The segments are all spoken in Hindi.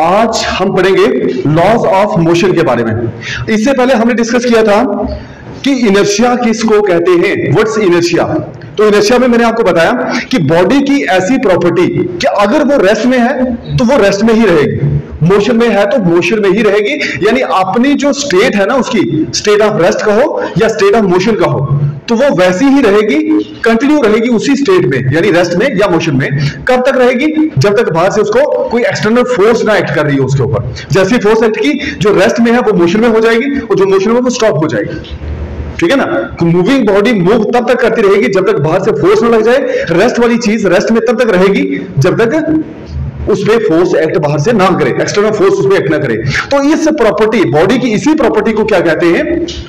आज हम पढ़ेंगे लॉज ऑफ मोशन के बारे में। इससे पहले हमने डिस्कस किया था कि इनर्शिया किसको कहते हैं, व्हाट्स इनर्शिया। तो इनर्शिया में मैंने आपको बताया कि बॉडी की ऐसी प्रॉपर्टी कि अगर वो रेस्ट में है तो वो रेस्ट में ही रहेगी, मोशन में है तो मोशन में ही रहेगी, यानी अपनी जो स्टेट है ना, उसकी स्टेट ऑफ रेस्ट का हो या स्टेट ऑफ मोशन का हो, तो वो वैसी ही रहेगी, कंटिन्यू रहेगी उसी स्टेट में, यानी रेस्ट में या मोशन में। कब तक रहेगी? जब तक बाहर से उसको कोई एक्सटर्नल फोर्स ना एक्ट कर रही हो उसके ऊपर। जैसी फोर्स एक्ट की, जो रेस्ट में है वो मोशन में हो जाएगी और जो मोशन में वो स्टॉप हो जाएगी। ठीक है ना? तो मूविंग बॉडी मूव तब तक करती रहेगी जब तक बाहर से फोर्स ना लग जाए। रेस्ट वाली चीज रेस्ट में तब तक रहेगी जब तक उस पे फोर्स एक्ट बाहर से ना करे, एक्सटर्नल फोर्स उस पे एक्ट ना करे। तो इस प्रॉपर्टी, बॉडी की इसी प्रॉपर्टी को क्या कहते हैं?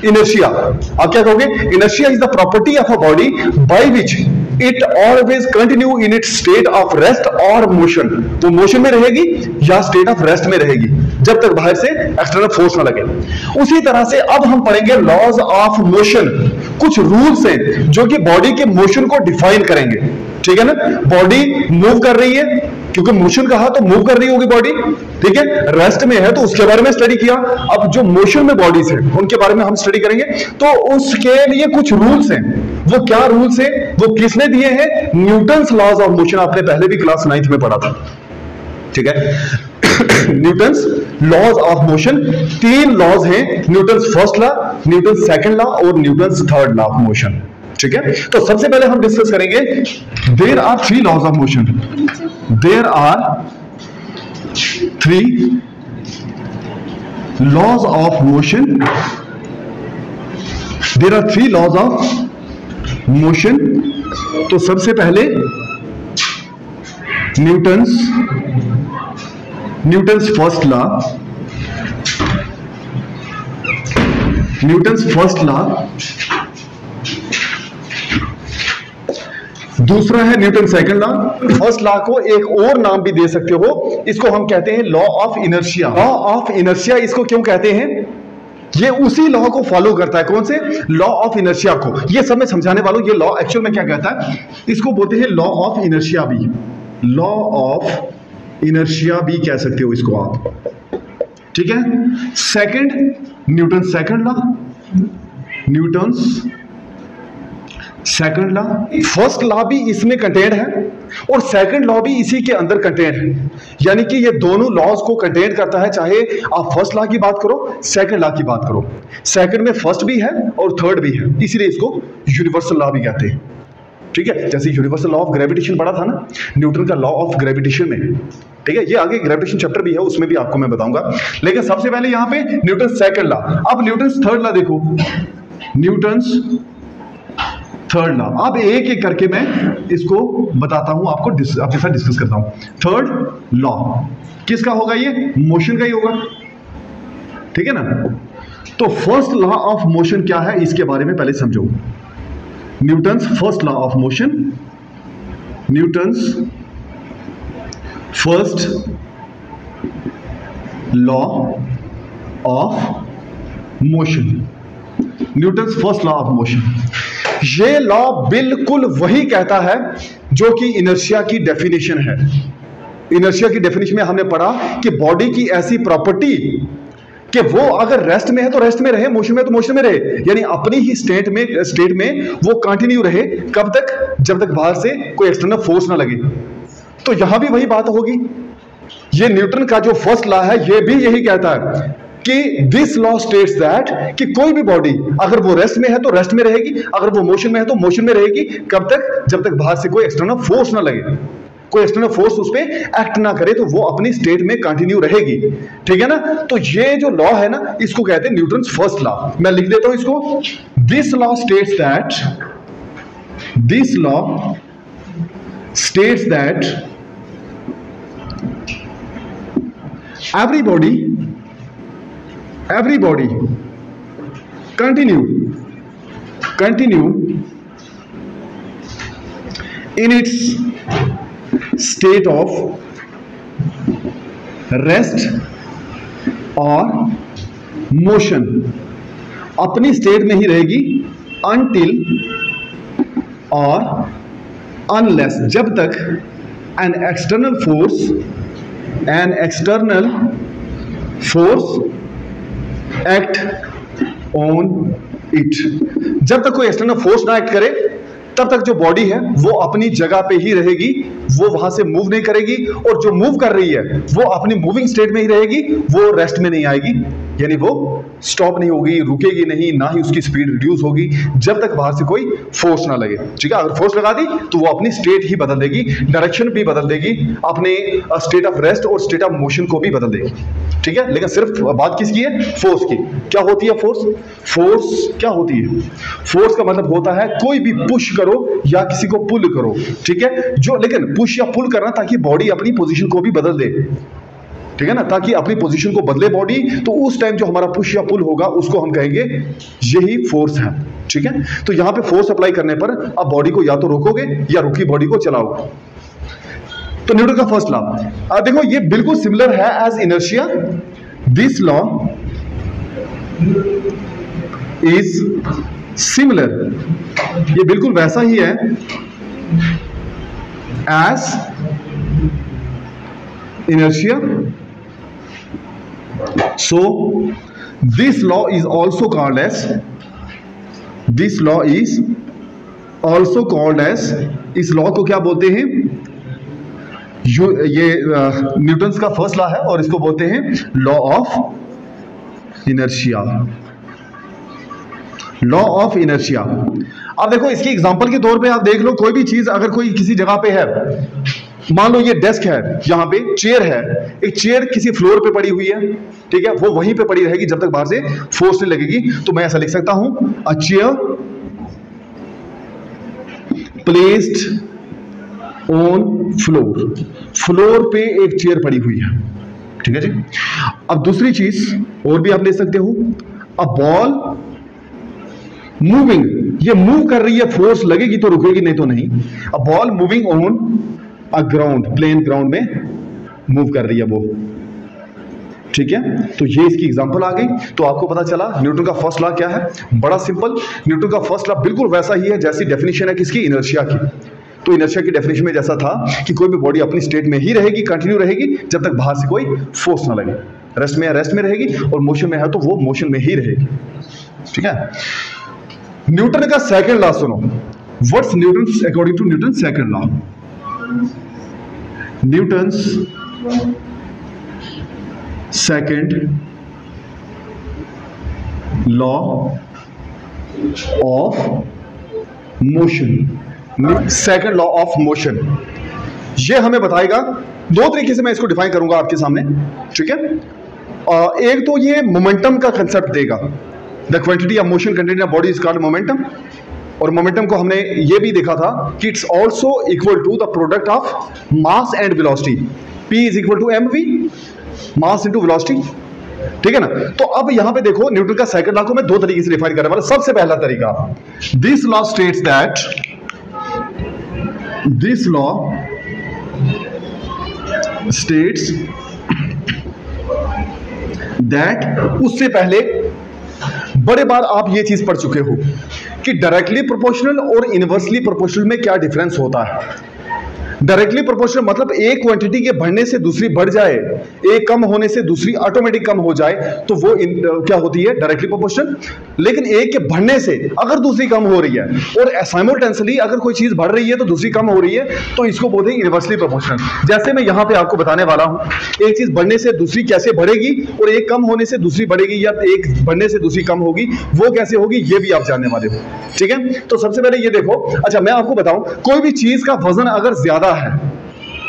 इनर्शिया। आप क्या कहोगे? Inertia is the property of a body by which it always continue in its state of rest और मोशन। तो मोशन में रहेगी या स्टेट ऑफ रेस्ट में रहेगी जब तक बाहर से एक्सटर्नल फोर्स ना लगे। उसी तरह से अब हम पढ़ेंगे लॉज ऑफ मोशन। कुछ रूल्स हैं जो कि बॉडी के मोशन को डिफाइन करेंगे। ठीक है ना? बॉडी मूव कर रही है, क्योंकि मोशन कहा तो मूव कर रही होगी बॉडी। ठीक है? रेस्ट में है तो उसके बारे में स्टडी किया। अब जो मोशन में बॉडीज है उनके बारे में हम स्टडी करेंगे। तो उसके लिए कुछ रूल्स हैं। वो क्या रूल्स हैं, वो किसने दिए हैं? Newton's laws of motion. आपने पहले भी क्लास 9th में पढ़ा था। ठीक है? Newton's laws of motion, 3 laws हैं। Newton's first law, Newton's second law और Newton's third law of motion. ठीक है? तो सबसे पहले हम डिस्कस करेंगे there are 3 laws of motion. There are 3 laws of motion. There are 3 laws of motion. तो सबसे पहले Newton's first law, Newton's first law. दूसरा है Newton second law. First law को एक और नाम भी दे सकते हो, इसको हम कहते हैं law of inertia. Law of inertia इसको क्यों कहते हैं? ये उसी लॉ को फॉलो करता है। कौन से? लॉ ऑफ इनर्शिया को। ये सब मैं समझाने वालों, ये लॉ एक्चुअल में क्या कहता है, इसको बोलते हैं लॉ ऑफ इनर्शिया भी। लॉ ऑफ इनर्शिया भी कह सकते हो इसको आप। ठीक है? Second, Newton second law, Newton's second law. First law भी इसमें कंटेंट है और सेकंड लॉ भी इसी के अंदर कंटेंट है, यानी कि ये दोनों लॉज को कंटेंट करता है। चाहे आप फर्स्ट लॉ की बात करो, सेकंड लॉ की बात करो, सेकंड में फर्स्ट भी है और थर्ड भी है, इसीलिए इसको यूनिवर्सल लॉ भी कहते हैं। ठीक है? जैसे यूनिवर्सल लॉ ऑफ ग्रेविटेशन पढ़ा था ना, न्यूटन का लॉ ऑफ ग्रेविटेशन में। ठीक है? ये आगे ग्रेविटेशन चैप्टर भी है, उसमें भी आपको मैं बताऊंगा। लेकिन सबसे पहले यहां पे न्यूटन सेकंड लॉ। अब न्यूटन थर्ड लॉ देखो, न्यूटन्स थर्ड लॉ। अब एक एक करके मैं इसको बताता हूं, आपके साथ डिस्कस करता हूं। थर्ड लॉ किसका होगा? ये मोशन का ही होगा। ठीक है ना? तो फर्स्ट लॉ ऑफ मोशन क्या है, इसके बारे में पहले समझो। Newton's first law of motion, Newton's first law of motion, Newton's first law of motion. ये लॉ बिल्कुल वही कहता है जो कि इनर्शिया की डेफिनेशन है। इनर्शिया की डेफिनेशन में हमने पढ़ा कि बॉडी की ऐसी प्रॉपर्टी कि वो अगर रेस्ट में है तो रेस्ट में रहे, मोशन में तो मोशन में रहे, यानी अपनी ही स्टेट में वो कंटिन्यू रहे। कब तक? जब तक बाहर से कोई एक्सटर्नल फोर्स ना लगे। तो यहां भी वही बात होगी। ये न्यूटन का जो फर्स्ट लॉ है ये भी यही कहता है कि दिस लॉ स्टेट्स दैट कि कोई भी बॉडी अगर वो रेस्ट में है तो रेस्ट में रहेगी, अगर वो मोशन में है तो मोशन में रहेगी। कब तक? जब तक बाहर से कोई एक्सटर्नल फोर्स ना लगे, कोई एक्सटर्नल फोर्स उस पे एक्ट ना करे, तो वो अपनी स्टेट में कंटिन्यू रहेगी। ठीक है ना? तो ये जो लॉ है ना, इसको कहते हैं न्यूटन्स फर्स्ट लॉ। मैं लिख देता हूं इसको। This law states that, this law states that every body continue in its state of rest or motion, अपनी स्टेट में ही रहेगी until और unless, जब तक an external force an external force act on it. जब तक कोई एक्सटर्नल फोर्स ना एक्ट करे तब तक जो बॉडी है वो अपनी जगह पे ही रहेगी, वो वहां से मूव नहीं करेगी, और जो मूव कर रही है वो अपनी मूविंग स्टेट में ही रहेगी, वो रेस्ट में नहीं आएगी, यानी वो स्टॉप नहीं होगी, रुकेगी नहीं, ना ही उसकी स्पीड रिड्यूस होगी जब तक बाहर से कोई फोर्स ना लगे। ठीक है, अगर फोर्स लगा दी तो वो अपनी स्टेट ही बदल देगी, डायरेक्शन भी बदल देगी, अपने स्टेट ऑफ रेस्ट और स्टेट ऑफ मोशन को भी बदल देगी। ठीक है, लेकिन सिर्फ बात किसकी है? फोर्स की। क्या होती है फोर्स? फोर्स क्या होती है? फोर्स का मतलब होता है कोई भी पुश करो या किसी को पुल करो। ठीक है, जो लेकिन पुश या पुल करना ताकि बॉडी अपनी पोजीशन को भी बदल दे। ठीक है ना, ताकि अपनी पोजीशन को बदले बॉडी, तो उस टाइम जो हमारा पुश या पुल होगा उसको हम कहेंगे यही फोर्स है। ठीक है, तो यहां पे फोर्स अप्लाई करने पर अब बॉडी को या तो रोकोगे या रुकी बॉडी को चलाओगे। तो न्यूटन का फर्स्ट लॉ देखो, ये बिल्कुल सिमिलर है as inertia. This law is similar, ये बिल्कुल वैसा ही है as inertia. So this law is also called as इस लॉ को क्या बोलते हैं? ये न्यूटन्स का फर्स्ट लॉ है और इसको बोलते हैं law of inertia. Law of inertia. अब देखो, इसकी एग्जांपल के तौर पे आप देख लो, कोई भी चीज अगर कोई किसी जगह पे है, मान लो ये डेस्क है, यहां पे चेयर है, एक चेयर किसी फ्लोर पे पड़ी हुई है, ठीक है, वो वहीं पे पड़ी रहेगी जब तक बाहर से फोर्स नहीं लगेगी। तो मैं ऐसा लिख सकता हूं, a chair placed on floor, floor पे एक चेयर पड़ी हुई है। ठीक है जी। अब दूसरी चीज और भी आप ले सकते हो, अ बॉल मूविंग, ये मूव कर रही है, फोर्स लगेगी तो रुकेगी, नहीं तो नहीं। A ball moving on a ground, plane ground में मूव कर रही है वो। ठीक है, तो ये इसकी एग्जांपल आ गई। तो आपको पता चला न्यूटन का फर्स्ट लॉ क्या है। बड़ा सिंपल, न्यूटन का फर्स्ट लॉ बिल्कुल वैसा ही है जैसी डेफिनेशन है किसकी? इनर्शिया की। तो इनर्शिया की डेफिनेशन में जैसा था कि कोई भी बॉडी अपनी स्टेट में ही रहेगी, कंटिन्यू रहेगी जब तक बाहर से कोई फोर्स ना लगे। रेस्ट में है रेस्ट में रहेगी, और मोशन में है तो वो मोशन में ही रहेगी। ठीक है, न्यूटन का सेकंड लॉ सुनो। What's Newton according to Newton second law? Newton's second law of motion. Second law of motion ये हमें बताएगा, दो तरीके से मैं इसको डिफाइन करूंगा आपके सामने। ठीक है, एक तो ये मोमेंटम का कंसेप्ट देगा, the quantity of motion contained in a body is called momentum. और मोमेंटम को हमने ये भी देखा था कि it's also equal to the product of mass and velocity, P is equal to mv, mass into velocity. ठीक है ना। तो अब यहां पे देखो, न्यूटन का सेकंड लॉ को मैं दो तरीके से डिफाइन करने वाला। सबसे पहला तरीका, this law states that, this law states that, उससे पहले बड़े बार आप ये चीज पढ़ चुके हो कि डायरेक्टली प्रोपोर्शनल और इनवर्सली प्रोपोर्शनल में क्या डिफरेंस होता है। डायरेक्टली प्रोपोर्शनल मतलब एक क्वांटिटी के बढ़ने से दूसरी बढ़ जाए, एक कम होने से दूसरी ऑटोमेटिक कम हो जाए, तो वो क्या होती है? Directly proportional. लेकिन एक के बढ़ने से अगर दूसरी कम हो रही है और साइमल्टेनियसली अगर कोई चीज बढ़ रही है तो दूसरी कम हो रही है, तो इसको बोलते हैं इनवर्सली प्रोपोर्शनल। जैसे मैं यहां पे आपको बताने वाला हूं, एक चीज बढ़ने से दूसरी कैसे बढ़ेगी और एक कम होने से दूसरी बढ़ेगी, या एक बढ़ने से दूसरी कम होगी, वो कैसे होगी, ये भी आप जानने वाले हो। ठीक है, तो सबसे पहले ये देखो। अच्छा, मैं आपको बताऊं, कोई भी चीज का वजन अगर ज्यादा है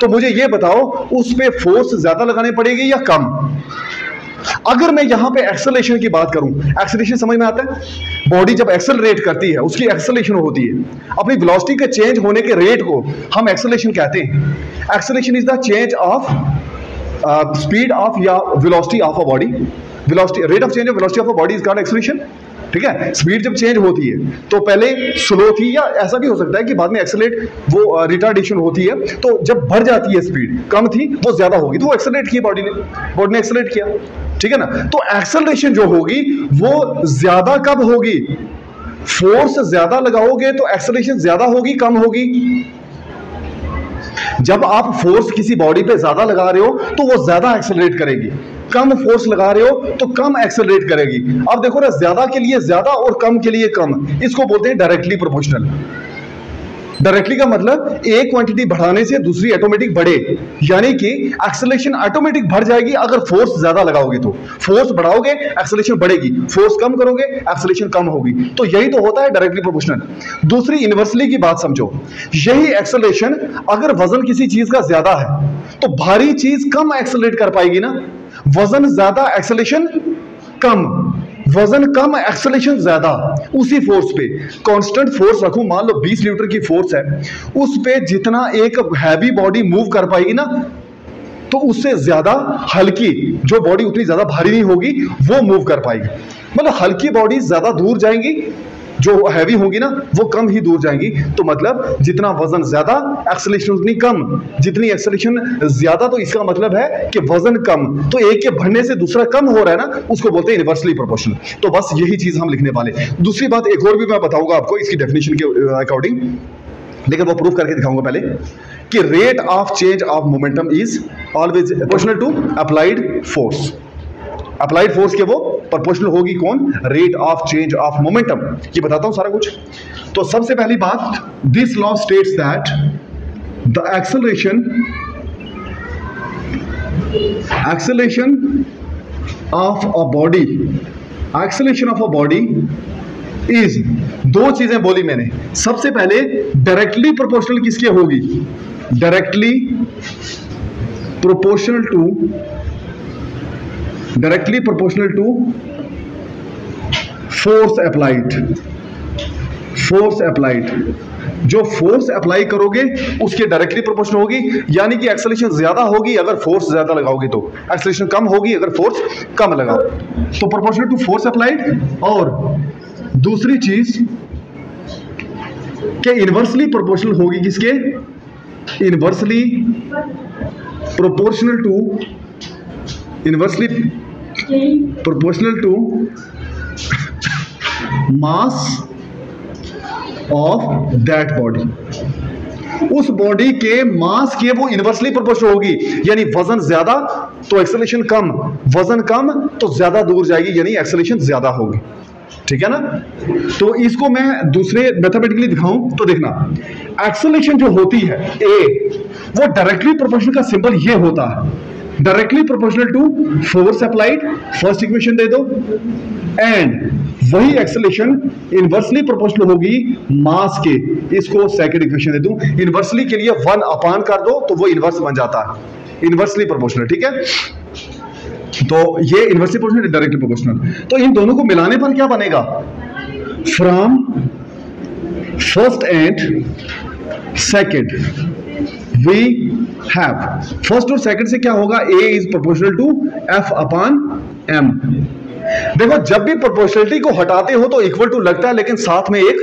तो मुझे यह बताओ उस पे फोर्स ज्यादा लगानी पड़ेगी या कम। अगर मैं यहां पे एक्सेलरेशन की बात करूं, एक्सेलरेशन समझ में आता है? बॉडी जब एक्सेलरेट करती है उसकी एक्सेलरेशन होती है, अपनी वेलोसिटी के चेंज होने के रेट को हम एक्सेलरेशन कहते हैं। Acceleration is the change of speed of या velocity of a body. Velocity, rate of change of velocity of a body is called acceleration. ठीक है, स्पीड जब चेंज होती है तो पहले स्लो थी, या ऐसा भी हो सकता है कि बाद में एक्सेलरेट, वो रिटार्डेशन होती है, तो जब बढ़ जाती है स्पीड, कम थी वो ज्यादा होगी, तो वो एक्सेलरेट की बॉडी ने एक्सेलरेट किया। ठीक है ना। तो एक्सेलरेशन जो होगी वो ज्यादा कब होगी? फोर्स ज्यादा लगाओगे तो एक्सेलरेशन ज्यादा होगी, कम होगी? जब आप फोर्स किसी बॉडी पे ज्यादा लगा रहे हो तो वो ज्यादा एक्सेलरेट करेगी, कम फोर्स लगा रहे हो तो कम एक्सेलरेट करेगी। अब देखो ना, ज्यादा के लिए ज्यादा और कम के लिए कम, इसको बोलते हैं डायरेक्टली प्रोपोर्शनल। डायरेक्टली का मतलब एक क्वांटिटी बढ़ाने से दूसरी ऑटोमेटिक बढ़े, यानी कि एक्सेलरेशन ऑटोमेटिक बढ़ जाएगी अगर फोर्स ज्यादा लगाओगे तो। फोर्स बढ़ाओगे एक्सेलरेशन बढ़ेगी, फोर्स कम करोगे एक्सेलरेशन कम होगी। तो यही तो होता है डायरेक्टली प्रोपोर्शनल। दूसरी इनवर्सली की बात समझो, यही एक्सेलरेशन अगर वजन किसी चीज का ज्यादा है तो भारी चीज कम एक्सेलरेट कर पाएगी ना, वजन ज्यादा एक्सेलरेशन कम, वजन कम एक्सेलरेशन ज्यादा। उसी फोर्स पे कांस्टेंट फोर्स रखूं, मान लो 20 न्यूटन की फोर्स है, उस पे जितना एक हैवी बॉडी मूव कर पाएगी ना, तो उससे ज्यादा हल्की जो बॉडी उतनी ज्यादा भारी नहीं होगी वो मूव कर पाएगी। मतलब हल्की बॉडी ज्यादा दूर जाएंगी, जो हैवी होगी ना वो कम ही दूर जाएंगी। तो मतलब जितना वजन ज्यादा एक्सेलरेशन उतनी कम, जितनी एक्सेलरेशन ज्यादा तो इसका मतलब है कि वजन कम, तो एक के बढ़ने से दूसरा कम हो रहा है ना, उसको बोलते हैं इनवर्सली प्रोपोर्शनल। तो बस यही चीज हम लिखने वाले। दूसरी बात एक और भी मैं बताऊंगा आपको इसकी डेफिनेशन के अकॉर्डिंग, लेकिन वो प्रूफ करके दिखाऊंगा पहले, कि rate of change of momentum is always proportional to applied force. Applied force के वो प्रोपोर्शनल होगी कौन? Rate of change of momentum. ये बताता हूं सारा कुछ। तो सबसे पहली बात, this law states that the acceleration of a body is, दो चीजें बोली मैंने। सबसे पहले डायरेक्टली प्रोपोर्शनल किसके होगी? Directly proportional to force applied. जो फोर्स अप्लाई करोगे उसके डायरेक्टली प्रोपोर्शनल होगी, यानी कि एक्सेलरेशन ज्यादा होगी अगर फोर्स ज्यादा लगाओगे, तो एक्सेलरेशन कम होगी अगर फोर्स कम लगाओ। तो प्रोपोर्शनल टू फोर्स अप्लाइड। और दूसरी चीज के इनवर्सली प्रोपोर्शनल होगी किसके? Inversely proportional to mass of that body. उस बॉडी के मास के वो इनवर्सली प्रोपोर्शनल होगी, यानी वजन ज्यादा तो एक्सेलरेशन कम, वजन कम तो ज्यादा दूर जाएगी, यानी एक्सेलरेशन ज्यादा होगी। ठीक है ना? तो इसको मैं दूसरे मैथमेटिकली दिखाऊं तो देखना, एक्सेलरेशन जो होती है ए, वो डायरेक्टली प्रोपोर्शनल का सिंबल ये होता है, directly proportional to force applied, first equation दे दो, एंड वही एक्सेलरेशन इनवर्सली प्रोपोर्शनल होगी मास के, इसको सेकंड इक्वेशन दे दूं। इनवर्सली के लिए 1 अपान कर दो तो वो इनवर्स बन जाता है, इनवर्सली प्रोपोर्शनल। ठीक है? तो ये इनवर्सली प्रोपोर्शनल, डायरेक्टली प्रोपोर्शनल। तो इन दोनों को मिलाने पर क्या बनेगा? From first and second we have, first और सेकंड से क्या होगा? A is proportional to F upon M. देखो, जब भी प्रोपोर्शनलिटी को हटाते हो तो इक्वल टू लगता है, लेकिन साथ में एक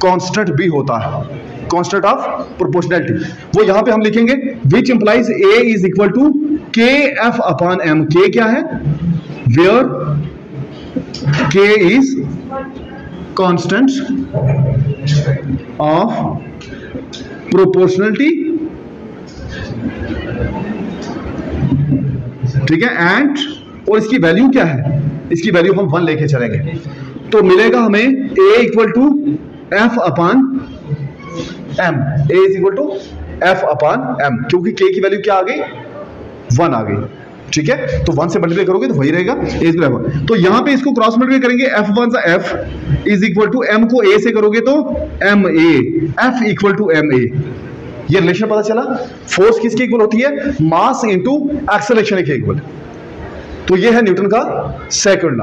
कांस्टेंट भी होता है, कांस्टेंट ऑफ प्रोपोर्शनलिटी। वो यहां पे हम लिखेंगे which implies a is equal to k f upon m. K क्या है? वेयर के इज कांस्टेंट ऑफ प्रोपोर्शनलिटी, ठीक है, एंड, और इसकी वैल्यू क्या है? इसकी वैल्यू हम 1 लेके चलेंगे, तो मिलेगा हमें a equal to F upon m. a is equal to F upon m, क्योंकि k की वैल्यू क्या आ गई? 1 आ गई। ठीक है? तो 1 से मल्टीप्लाई करोगे तो वही रहेगा, a इज इक्वल। तो यहां पे इसको क्रॉस मल्टीप्लाई करेंगे, f1 सा f is equal to m को a से करोगे तो ma, f equal to ma। ये रिलेशन पता चला? फोर्स किसके इक्वल होती है? मास इंटू एक्सेलरेशन के इक्वल। तो ये है न्यूटन का सेकंड लॉ।